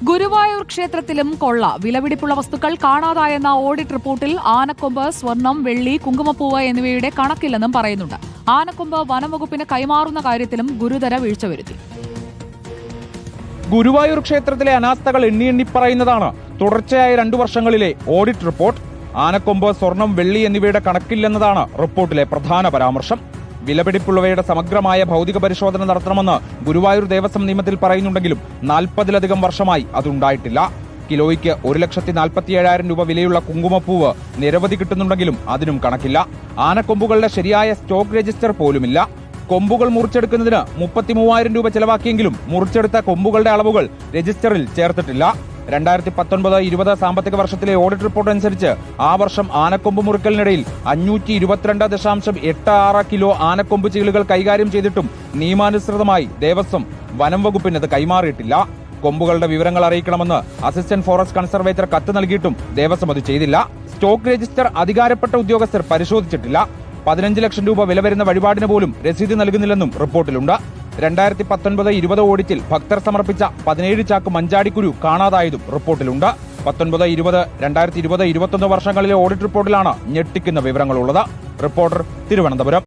ഗുരുവായൂർ ക്ഷേത്രത്തിലും കൊള്ള. വിലപിടിപ്പുള്ള വസ്തുക്കൾ കാണാതായെന്ന ഓഡിറ്റ് റിപ്പോർട്ടിൽ ആനക്കൊമ്പ്, സ്വർണം, വെള്ളി, കുങ്കുമപ്പൂവ് എന്നിവയുടെ കണക്കില്ലെന്നും പറയുന്നുണ്ട്. ആനക്കൊമ്പ് വനംവകുപ്പിന് കൈമാറുന്ന കാര്യത്തിലും ഗുരുതര വീഴ്ച വരുത്തി. ഗുരുവായൂർ ക്ഷേത്രത്തിലെ അനാസ്ഥകൾ എണ്ണി പറയുന്നതാണ് തുടർച്ചയായ 2 വർഷങ്ങളിലെ ഓഡിറ്റ് റിപ്പോർട്ട്. ആനക്കൊമ്പ്, സ്വർണം, വെള്ളി എന്നിവയുടെ കണക്കില്ലെന്നതാണ് റിപ്പോർട്ടിലെ പ്രധാന പരാമർശം. വിലപിടിപ്പുള്ളവയുടെ സമഗ്രമായ ഭൗതിക പരിശോധന നടത്തണമെന്ന് ഗുരുവായൂർ ദേവസ്വം നിയമത്തിൽ പറയുന്നുണ്ടെങ്കിലും 40-ലധികം വർഷമായി അതുണ്ടായിട്ടില്ല. കിലോയ്ക്ക് 1,47,000 രൂപ വിലയുള്ള കുങ്കുമപ്പൂവ് നിരവധി കിട്ടുന്നുണ്ടെങ്കിലും അതിനും കണക്കില്ല. ആനക്കൊമ്പുകളുടെ ശരിയായ സ്റ്റോക്ക് രജിസ്റ്റർ പോലുമില്ല. കൊമ്പുകൾ മുറിച്ചെടുക്കുന്നതിന് 33,000 രൂപ ചെലവാക്കിയെങ്കിലും മുറിച്ചെടുത്ത കൊമ്പുകളുടെ അളവുകൾ രജിസ്റ്ററിൽ ചേർത്തിട്ടില്ല. 2019-20 സാമ്പത്തിക വർഷത്തിലെ ഓഡിറ്റ് റിപ്പോർട്ട് അനുസരിച്ച് ആ വർഷം ആനക്കൊമ്പ് മുറിക്കലിനിടയിൽ 522.86 കിലോ ആനക്കൊമ്പ് ചീളുകൾ കൈകാര്യം ചെയ്തിട്ടും നിയമാനുസൃതമായി ദേവസ്വം വനം വകുപ്പിന് അത് കൈമാറിയിട്ടില്ല. കൊമ്പുകളുടെ വിവരങ്ങൾ അറിയിക്കണമെന്ന് അസിസ്റ്റന്റ് ഫോറസ്റ്റ് കൺസർവേറ്റർ കത്ത് നൽകിയിട്ടും ദേവസ്വം അത് ചെയ്തില്ല. സ്റ്റോക്ക് രജിസ്റ്റർ അധികാരപ്പെട്ട ഉദ്യോഗസ്ഥർ പരിശോധിച്ചിട്ടില്ല. 15 ലക്ഷം രൂപ വില വരുന്ന വഴിപാടിന് പോലും രസീത് നൽകുന്നില്ലെന്നും റിപ്പോർട്ടിലുണ്ട്. 2019-20 ഓഡിറ്റിൽ ഭക്തർ സമർപ്പിച്ച 17 ചാക്ക് മഞ്ചാടിക്കുരു കാണാതായതും റിപ്പോർട്ടിലുണ്ട്. 19-20, 2020-21 വർഷങ്ങളിലെ ഓഡിറ്റ് റിപ്പോർട്ടിലാണ് ഞെട്ടിക്കുന്ന വിവരങ്ങളുള്ളത്. റിപ്പോർട്ടർ, തിരുവനന്തപുരം.